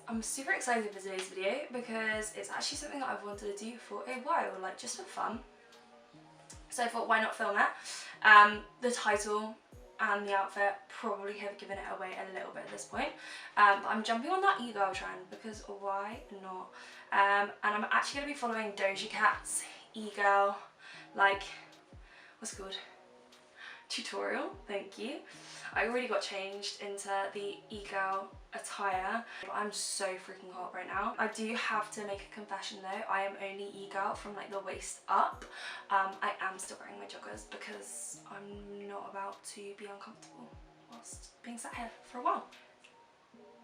I'm super excited for today's video because it's actually something that I've wanted to do for a while, like just for fun. So I thought, why not film it? The title and the outfit probably have given it away a little bit at this point. But I'm jumping on that Egirl trend because why not? And I'm actually going to be following Doja Cat's Egirl, like, what's it called? Tutorial, thank you. I already got changed into the Egirl attire, but I'm so freaking hot right now. I do have to make a confession though, I am only Egirl from like the waist up. I am still wearing my joggers because I'm not about to be uncomfortable whilst being sat here for a while.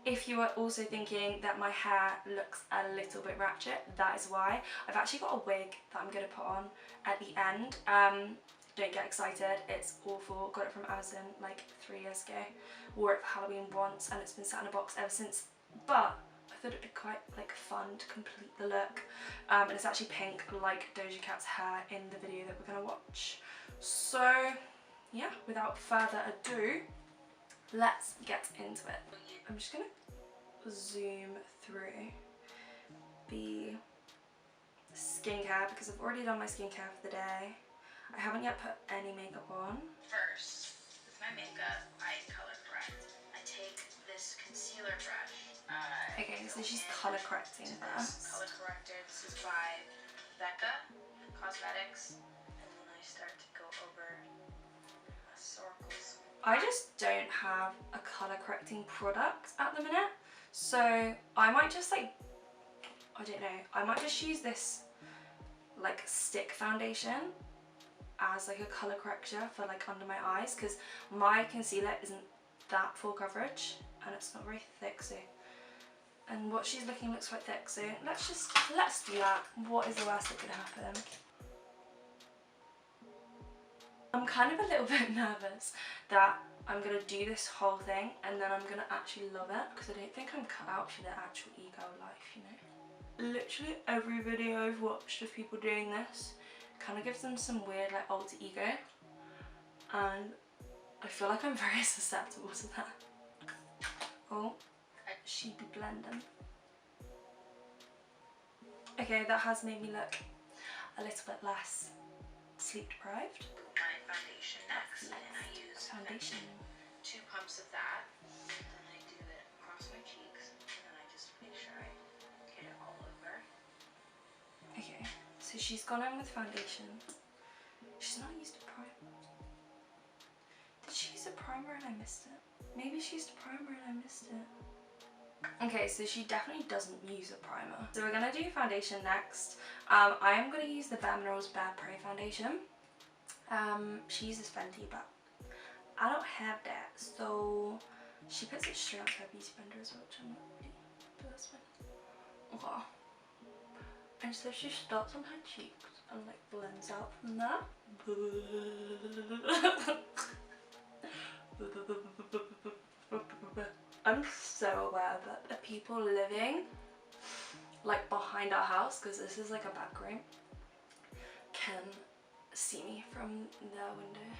If you are also thinking that my hair looks a little bit ratchet, that is why. I've actually got a wig that I'm going to put on at the end. Don't get excited, it's awful. Got it from Amazon like 3 years ago. Wore it for Halloween once and it's been sat in a box ever since. But I thought it'd be quite like fun to complete the look. And it's actually pink like Doja Cat's hair in the video that we're going to watch. So yeah, without further ado, let's get into it. I'm just going to zoom through the skincare because I've already done my skincare for the day. I haven't yet put any makeup on. First, with my makeup, I color correct. I take this concealer brush. Okay, so she's color correcting first. Color corrector. This is by Becca Cosmetics, and then I start to go over my circles. I just don't have a color correcting product at the minute, so I might just like, I don't know, I might just use this like stick foundation as like a color corrector for like under my eyes, because my concealer isn't that full coverage and it's not very thick, so, and what she's looking looks quite thick, so let's do that. What is the worst that could happen? I'm kind of a little bit nervous that I'm gonna do this whole thing and then I'm gonna actually love it, because I don't think I'm cut out for the actual Egirl life, you know. Literally every video I've watched of people doing this kind of gives them some weird like alter ego, and I feel like I'm very susceptible to that. Oh, she'd be blending. Okay, that has made me look a little bit less sleep deprived. My foundation next, and I use foundation. 2 pumps of that, and then I do it across my cheeks, and then I just make sure I get it all over. Okay. So she's gone in with foundation. She's not used a primer. Did she use a primer and I missed it? Maybe she used a primer and I missed it. Okay, so she definitely doesn't use a primer. So we're gonna do foundation next. I am gonna use the Bare Minerals Bare Pro foundation. She uses Fenty, but I don't have that, so she puts it straight onto her beauty blender as well, which I'm not really, but that's fine. Okay. And so she starts on her cheeks and like blends out from there. I'm so aware that the people living like behind our house, because this is like a back room, can see me from their window.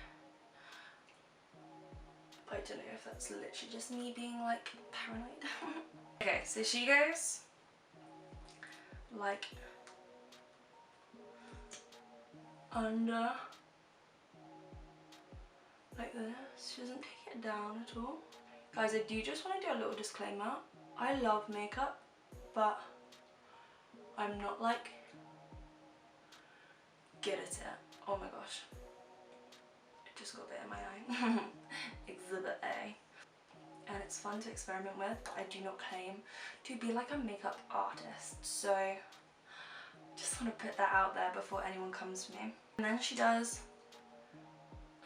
I don't know if that's literally just me being like paranoid. Okay, so she goes like under, like this. She doesn't take it down at all. Guys, I do just want to do a little disclaimer. I love makeup, but I'm not like good at it. Oh my gosh. It just got a bit in my eye. Exhibit A. And it's fun to experiment with, but I do not claim to be like a makeup artist. So just want to put that out there before anyone comes to me. And then she does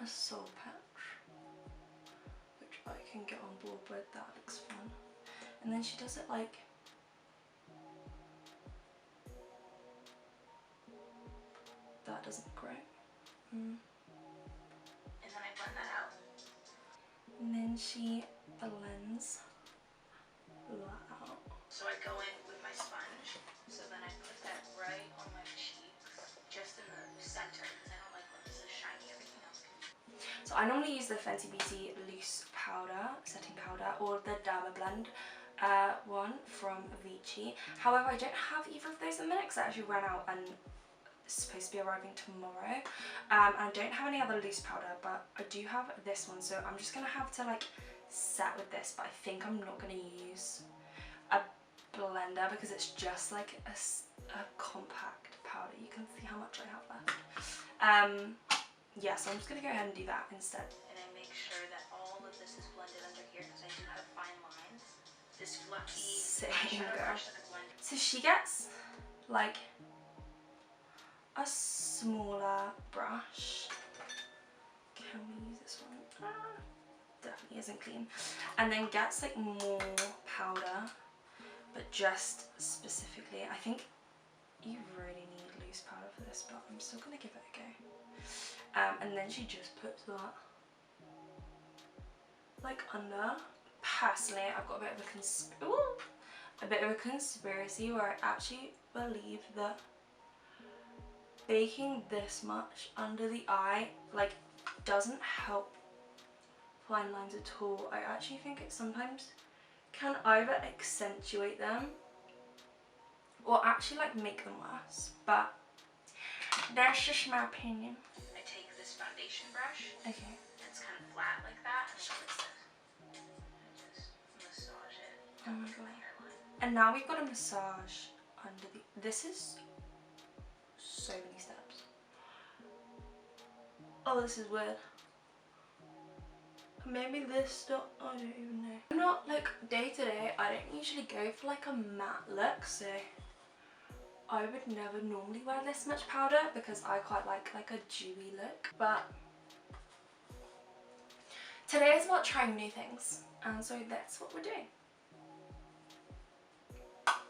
a soul patch, which I can get on board with. That looks fun. And then she does it like that. Doesn't look great. And then I blend that out. And then she blends that out. So I go in with my sponge, so then I put that right on my cheeks, just in the center, because I don't like when this is shiny, everything else can be. So I normally use the Fenty Beauty loose powder, setting powder, or the Derma Blend one from Avicii. However, I don't have either of those at the minute because I actually ran out and it's supposed to be arriving tomorrow. And I don't have any other loose powder, but I do have this one, so I'm just going to have to like set with this, but I think I'm not going to use a blender because it's just like a compact powder. You can see how much I have left. Yeah, so I'm just going to go ahead and do that instead. And I make sure that all of this is blended under here because I do have fine lines. This fluffy eyeshadow brush that I blend. So she gets like a smaller brush. Can we use this one? Definitely isn't clean. And then gets like more powder, but just specifically, I think you really need loose powder for this, but I'm still gonna give it a go. And then she just puts that like under. Personally, I've got a bit of a conspiracy where I actually believe that baking this much under the eye like doesn't help fine lines at all. I actually think it sometimes can either accentuate them or actually like make them worse, but that's just my opinion. I take this foundation brush. Okay. It's kind of flat like that. And just massage it. Oh my god. And now we've got a massage under the. This is so many steps. Oh, this is weird. Maybe this stuff, I don't even know. I'm not like day to day, I don't usually go for like a matte look, so I would never normally wear this much powder because I quite like a dewy look. But today is about trying new things, and so that's what we're doing.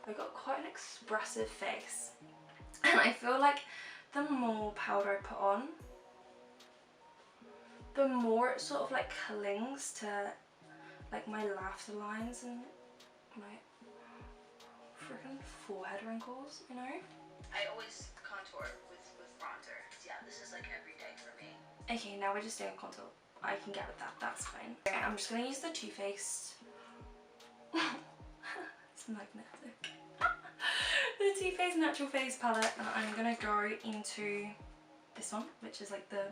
I've got quite an expressive face, and I feel like the more powder I put on, the more it sort of like clings to like my laughter lines and my freaking forehead wrinkles, you know? I always contour with bronzer. Yeah, this is like every day for me. Okay, now we're just doing contour. I can get with that, that's fine. Okay, I'm just gonna use the Too Faced. It's magnetic. The Too Faced Natural Face palette, and I'm gonna go into this one, which is like the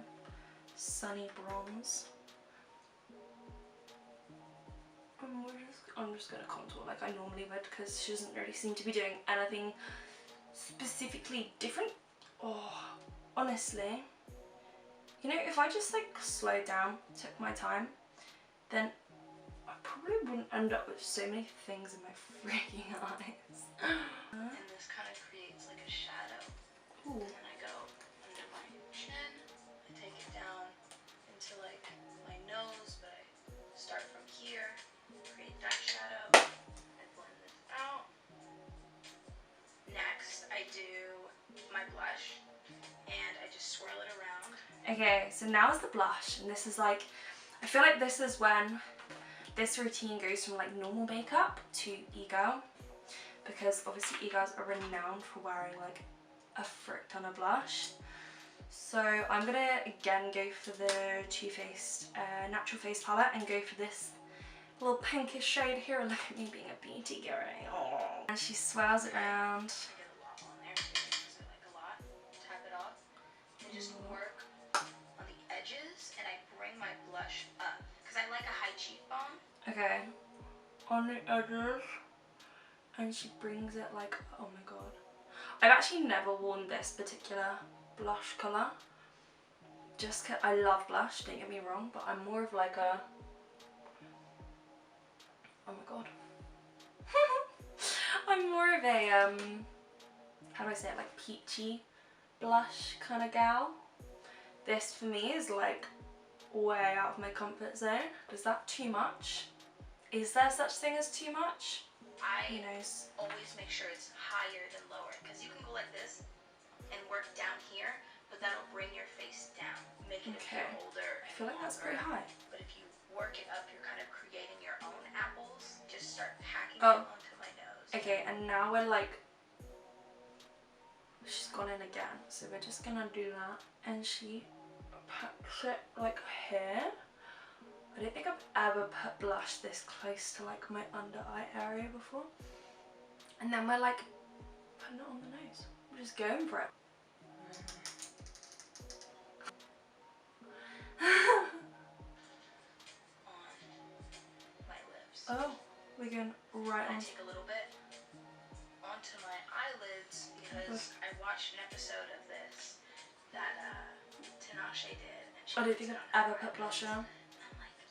Sunny Bronze. I'm just gonna contour like I normally would because she doesn't really seem to be doing anything specifically different. Oh, honestly, you know, if I just like slowed down, took my time, then I probably wouldn't end up with so many things in my freaking eyes. And this kind of creates like a shadow. Ooh. And I go under my chin, I take it down into like my nose, but I start from here, create that shadow, I blend this out. Next, I do my blush, and I just swirl it around. Okay, so now is the blush, and this is like, I feel like this is when this routine goes from like normal makeup to Egirl, because obviously E-girls are renowned for wearing like a frick ton of blush. So I'm gonna again go for the Too Faced Natural Face palette and go for this little pinkish shade here. Look at me being a beauty girl. Oh. And she swirls it around. I get a lot on there too, because I like a lot. Tap it off and just work on the edges, and I bring my blush up because I like a high cheekbone. Okay, on the edges, and she brings it like, oh my god. I've actually never worn this particular blush colour, just cause I love blush, don't get me wrong, but I'm more of like a, oh my god. I'm more of a, how do I say it, like peachy blush kind of gal. This for me is like way out of my comfort zone. Is that too much? Is there such thing as too much? I Who knows? always make sure it's higher than lower, because you can go like this and work down here, but that'll bring your face down, making it feel older. I feel like that's pretty high. But if you work it up, you're kind of creating your own apples. Just start packing Oh. it onto my nose. Okay, and now we're like, she's gone in again, so we're just gonna do that, and she packs it like here. I don't think I've ever put blush this close to like my under eye area before. And then we're like putting it on the nose. We're just going for it. On my lips. Oh, we're going right on. I take a little bit onto my eyelids because I watched an episode of this that Tinashe did. And she I don't think puts it I've on ever her put blush eyelids. on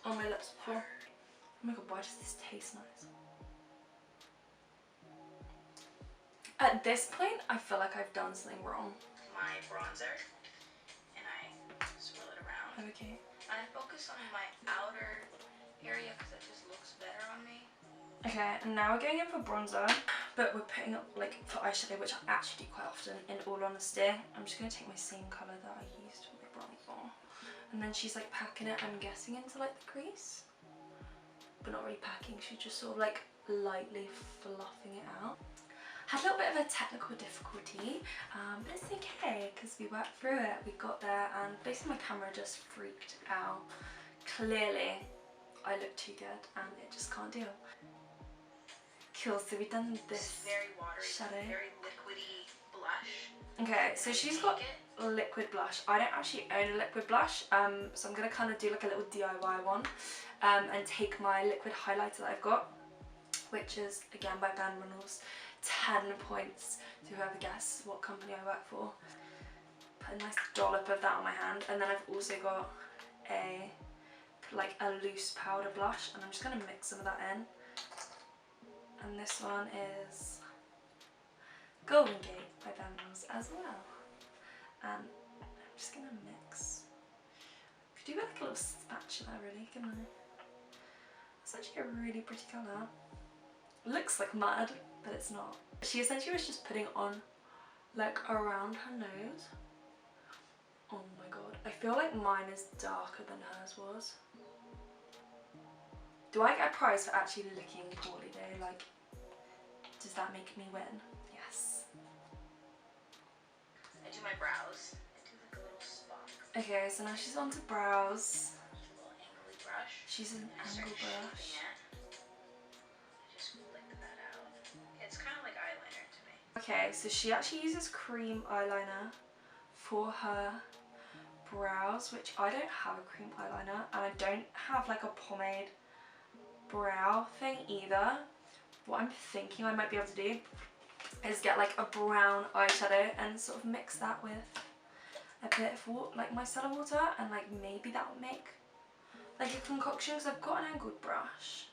And I'm like, my lips before. Oh my god, why does this taste nice? At this point, I feel like I've done something wrong. my bronzer and I swirl it around. Okay. I focus on my outer area because it just looks better on me. Okay, and now we're going in for bronzer, but we're putting up like for eyeshadow, which I actually do quite often, in all honesty. I'm just going to take my same colour that I used for the bronzer. And then she's like packing it, I'm guessing, into like the crease. But not really packing, she's just sort of like lightly fluffing it out. Had a little bit of a technical difficulty, but it's okay because we worked through it. We got there and basically my camera just freaked out. Clearly, I look too good and it just can't deal. Cool, so we've done this very watery, shadow. Very liquidy blush. Okay, so she's got liquid blush. I don't actually own a liquid blush, so I'm going to kind of do like a little DIY one and take my liquid highlighter that I've got, which is again by Ben Reynolds. 10 points to whoever guesses what company I work for. Put a nice dollop of that on my hand, and then I've also got a loose powder blush, and I'm just going to mix some of that in. And this one is Golden Gate by Ben Reynolds as well. And I'm just going to mix. Could do with like a little spatula really, couldn't I? It's actually a really pretty colour. Looks like mud, but it's not. She essentially was just putting on like around her nose. Oh my god, I feel like mine is darker than hers was. Do I get a prize for actually looking poorly though? Like, does that make me win? Yes. I do my brows. I do like a little spot. Okay, so now she's on to brows. A little angly brush. She's an angle brush. It's kind of like eyeliner to me. Okay, so she actually uses cream eyeliner for her brows, which I don't have a cream eyeliner, and I don't have like a pomade brow thing either. What I'm thinking I might be able to do is get like a brown eyeshadow and sort of mix that with a bit of water, like micellar water, and like maybe that will make like a concoction, because I've got an angled brush.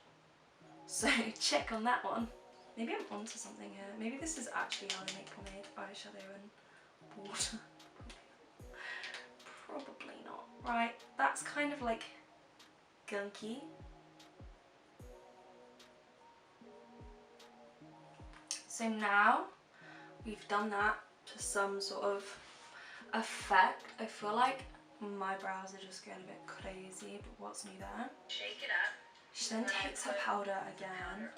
So check on that one. Maybe I'm onto something here. Maybe this is actually how I make pomade, eyeshadow and water. Probably not. Right, that's kind of like gunky. So now we've done that to some sort of effect. I feel like my brows are just going a bit crazy, but what's new there? Shake it up. She then takes her powder again.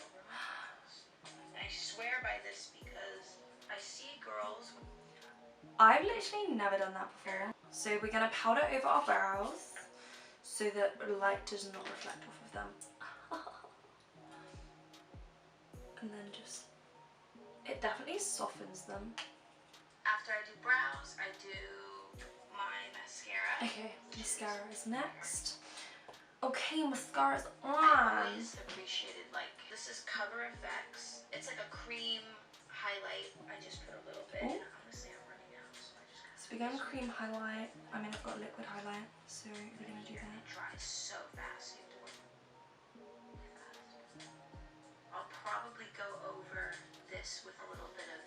I swear by this because I see girls. I've literally never done that before. So we're going to powder over our brows so that light does not reflect off of them. And then just, it definitely softens them. After I do brows, I do my mascara. Okay, mascara is next. Okay, mascara's I on. always appreciated, like, this is Cover FX. It's like a cream highlight. I just put a little bit. Ooh. Honestly, I'm running out, so I just So we're going cream highlight. I mean, I've got liquid highlight, so we're going to do It that. dries so fast. You have to work fast. I'll probably go over this with a little bit of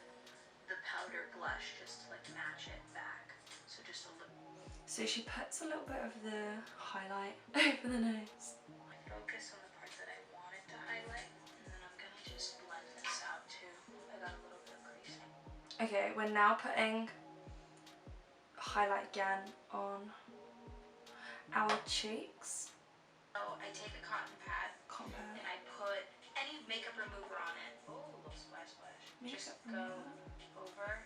the powder blush just to like match it back. So just a little. So she puts a little bit of the highlight over the nose. I focus on the parts that I wanted to highlight, and then I'm gonna just blend this out too. I got a little bit of creasing. Okay, we're now putting highlight again on our cheeks. So I take a cotton pad Compare. and I put any makeup remover on it. Oh, a little splash splash. Just go over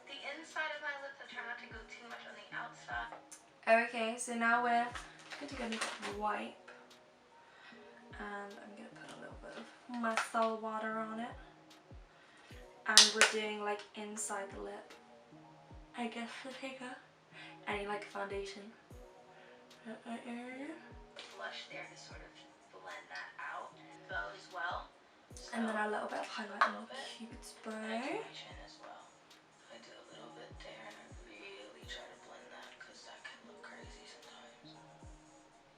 the inside of my lips. I try not to go too much on the outside. Okay, so now we're going to go with wipe And I'm going to put a little bit of micellar water on it. And we're doing like inside the lip, I guess, to take any like foundation. Blush there to sort of blend that out. Bow as well. So And then a little bit of highlight on the Cupid's bow. my chin as well. I do a little bit there and I really try to blend that because that can look crazy sometimes.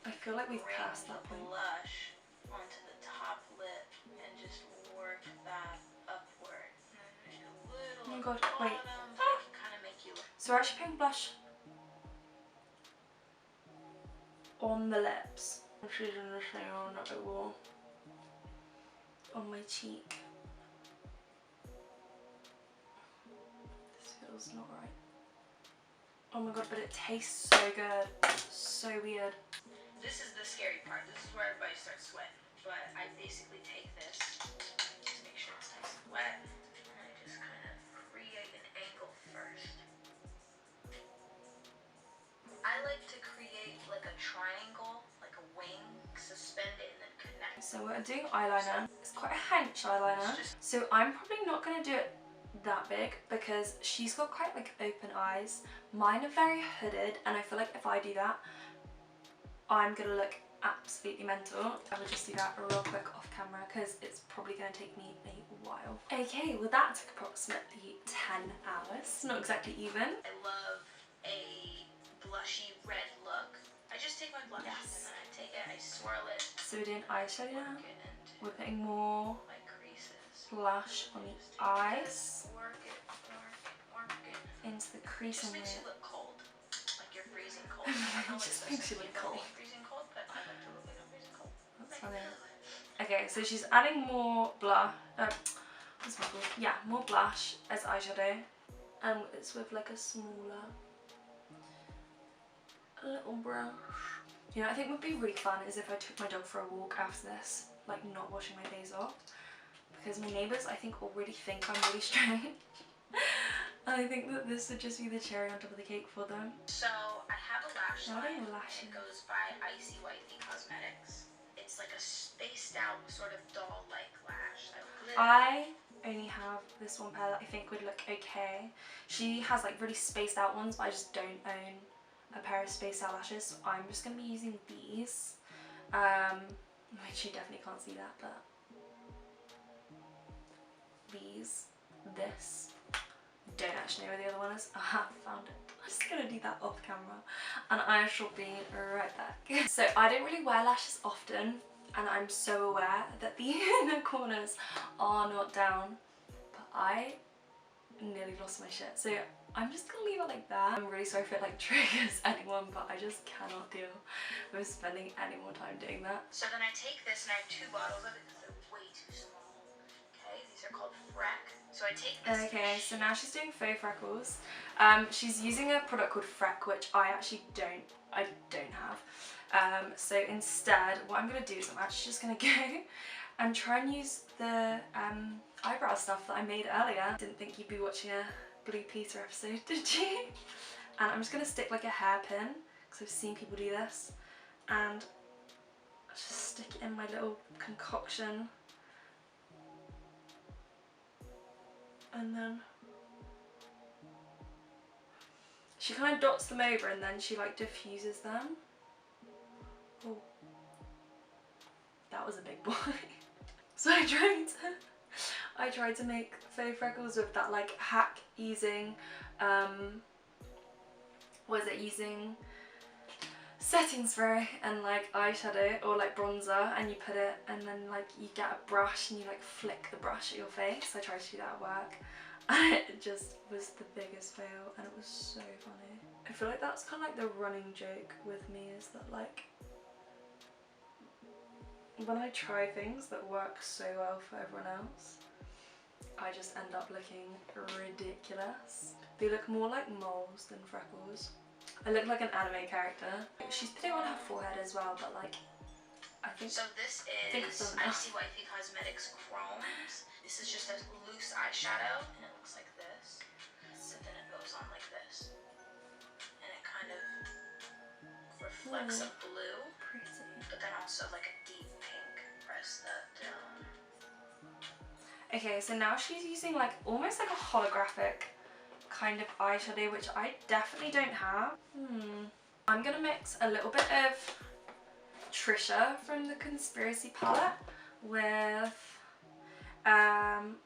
I feel like we've passed that point. Blush onto the top lip and just work that upward. Oh my god, wait. Kind of make you look. So we're actually putting blush on the lips. She's in the same on that it will on my cheek. This feels not right. Oh my god, but it tastes so good. So weird. This is the scary part. This is where everybody starts sweating. But I basically take this to make sure it's nice and wet. And I just kind of create an angle first. I like to create like a triangle, like a wing, suspend it and then connect. So we're doing eyeliner. It's quite a hench eyeliner. So I'm probably not going to do it that big because she's got quite like open eyes. Mine are very hooded and I feel like if I do that, I'm going to look absolutely mental. I would just do that real quick off camera because it's probably going to take me a while. Okay, well that took approximately 10 hours. Not exactly even. I love a blushy red look. I just take my blush and then I take it, I swirl it. So we're doing eyeshadow now. We're putting more my creases. blush on the eyes. Work it. Into the crease It just and makes you the... look cold. Like you're freezing cold. I know It just makes you look cold. Freezing cold, but I like to look like I'm freezing cold. That's funny. Okay, so she's adding more blush. What's it called? Yeah, more blush as eyeshadow. And it's with like a smaller little brush. You know, I think would be really fun is if I took my dog for a walk after this, like not washing my face off. Because my neighbours, I think, already think I'm really strange. And I think that this would just be the cherry on top of the cake for them. So I have a lash line. Lashes. It goes by Icy Wifey Cosmetics. It's like a spaced out sort of doll-like lash. I only have this one pair that I think would look okay. She has like really spaced out ones, but I just don't own a pair of spaced out lashes, so I'm just going to be using these. Which you definitely can't see that, but these, this. Don't actually know where the other one is. Aha, found it. I'm just gonna do that off camera and I shall be right back. So I don't really wear lashes often and I'm so aware that the inner corners are not down, but I nearly lost my shit. So I'm just gonna leave it like that. I'm really sorry if it like triggers anyone, but I just cannot deal with spending any more time doing that. So then I take this and I have 2 bottles of it because they're way too small. Okay, these are called Freck. So I take this. Okay, so now she's doing faux freckles. She's using a product called Freck, which I actually don't have. So instead, what I'm gonna do is I'm actually just gonna go and try and use the eyebrow stuff that I made earlier. Didn't think you'd be watching a Blue Peter episode, did you? And I'm just gonna stick like a hairpin because I've seen people do this, and just stick it in my little concoction. And then she kind of dots them over and then she like diffuses them. Oh, that was a big boy. So I tried to make faux freckles with that like hack easing, using setting spray and like eyeshadow or like bronzer, and you put it and then like you get a brush and you like flick the brush at your face. I tried to do that at work and it just was the biggest fail and it was so funny. I feel like that's kind of like the running joke with me, is that like when I try things that work so well for everyone else, I just end up looking ridiculous. They look more like moles than freckles. I look like an anime character. She's putting on her forehead as well, but like, I think... So this is Icy Wifey Cosmetics Chromes. This is just a loose eyeshadow, and it looks like this. So then it goes on like this. And it kind of reflects a blue, but then also like a deep pink. press that down. Okay, so now she's using like almost like a holographic kind of eyeshadow, which I definitely don't have. I'm gonna mix a little bit of Trisha from the Conspiracy palette with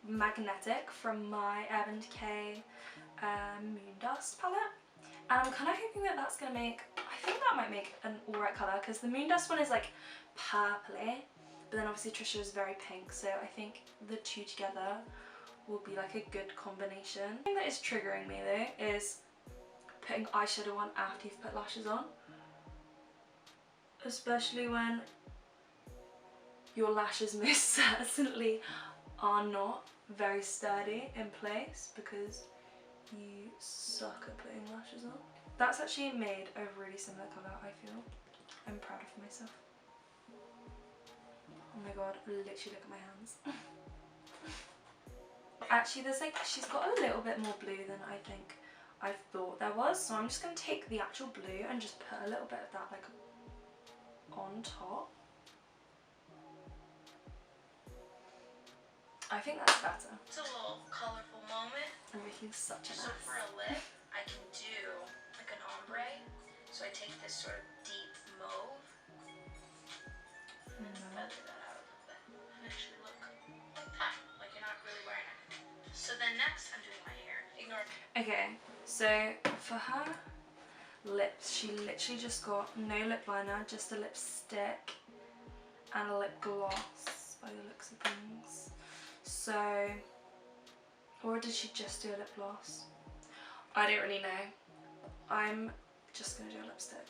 Magnetic from my Urban Decay Moon Dust palette. And I'm kind of hoping that that's going to make, I think that might make an alright colour, because the Moon Dust one is like purpley, but then obviously Trisha is very pink, so I think the two together will be like a good combination. The thing that is triggering me though is putting eyeshadow on after you've put lashes on, especially when your lashes most certainly are not very sturdy in place because you suck at putting lashes on. That's actually made a really similar colour, I feel. I'm proud of myself. Oh my god, literally look at my hands. Actually there's like, she's got a little bit more blue than I think I thought there was, so I'm just going to take the actual blue and just put a little bit of that like on top. I think that's better. It's a little colourful moment. I'm making such a mess. So for a lip, I can do like an ombre. So I take this sort of deep mauve and then feather that out a little bit and actually look like that, like you're not really wearing it. So then next, I'm doing my hair. Ignore me. Okay, so for her lips, she literally just got no lip liner, just a lipstick and a lip gloss by the looks of things. So, or did she just do a lip gloss? I don't really know. I'm just gonna do a lipstick.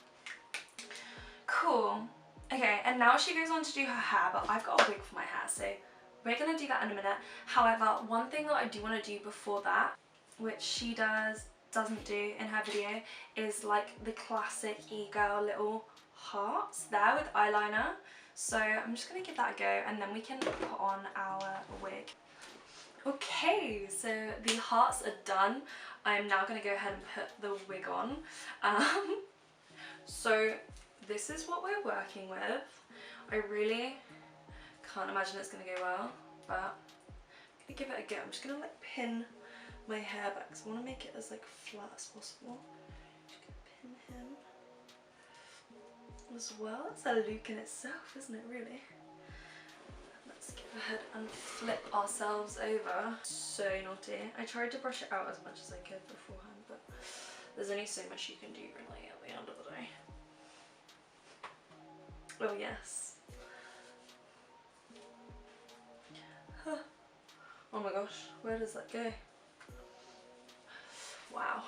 Cool. Okay, and now she goes on to do her hair, but I've got a wig for my hair, so we're gonna do that in a minute. However, one thing that I do want to do before that, which she doesn't do in her video, is like the classic Egirl little hearts there with eyeliner. So I'm just going to give that a go and then we can put on our wig. Okay, so the hearts are done. I'm now going to go ahead and put the wig on. So this is what we're working with. I really can't imagine it's going to go well, but I'm going to give it a go. I'm just going to like pin my hair back because I want to make it as like flat as possible. Just going to pin him as well. It's a look in itself, isn't it, really? Let's go ahead and flip ourselves over. So naughty. I tried to brush it out as much as I could beforehand, but there's only so much you can do really at the end of the day. Oh yes. Huh. Oh my gosh, where does that go? Wow.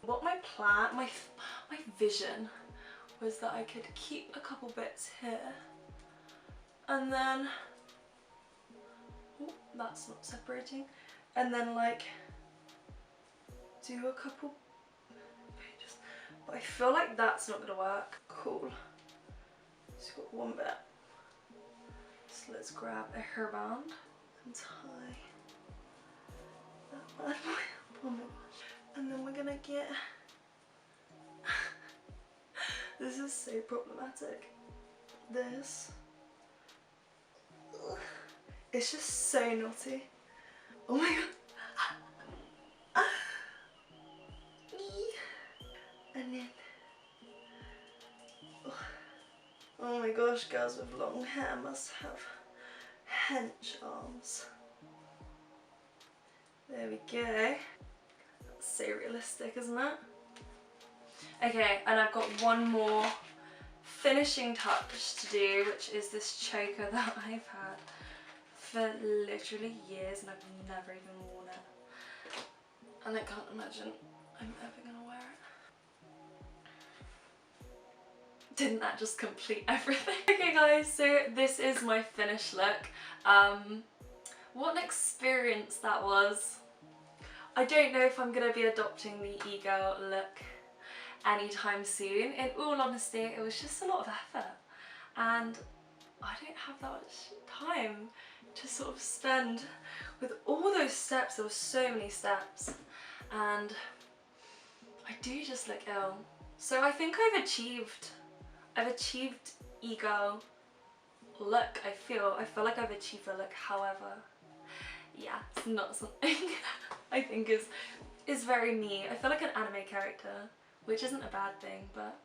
What my plan, my vision was that I could keep a couple bits here and then, oh, that's not separating, and then like do a couple pages, but I feel like that's not gonna work. Cool, just got one bit, so let's grab a hairband and tie that bad boy. Oh my gosh. And then we're gonna get, this is so problematic, this, it's just so naughty. Oh my god. And then, oh my gosh, girls with long hair must have hench arms. There we go. So realistic, isn't it? Okay, and I've got one more finishing touch to do, which is this choker that I've had for literally years and I've never even worn it. And I can't imagine I'm ever gonna wear it. Didn't that just complete everything? Okay guys, so this is my finished look. What an experience that was. I don't know if I'm going to be adopting the Egirl look anytime soon. In all honesty, it was just a lot of effort and I don't have that much time to sort of spend with all those steps. There were so many steps and I do just look ill. So I think I've achieved I've achieved Egirl look. I feel like I've achieved the look. However, yeah, it's not something I think is very me. I feel like an anime character, which isn't a bad thing, but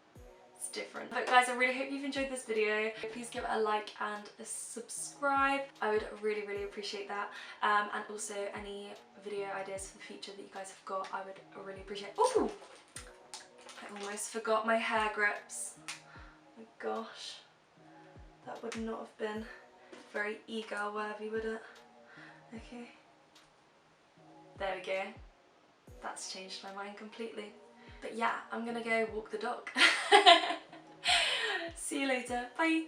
it's different. But guys, I really hope you've enjoyed this video. Please give it a like and a subscribe. I would really, really appreciate that. And also any video ideas for the future that you guys have got, I would really appreciate. Ooh! I almost forgot my hair grips. Oh my gosh. That would not have been very Egirl worthy, would it? Okay. There we go. That's changed my mind completely. But yeah, I'm gonna go walk the dog. See you later. Bye.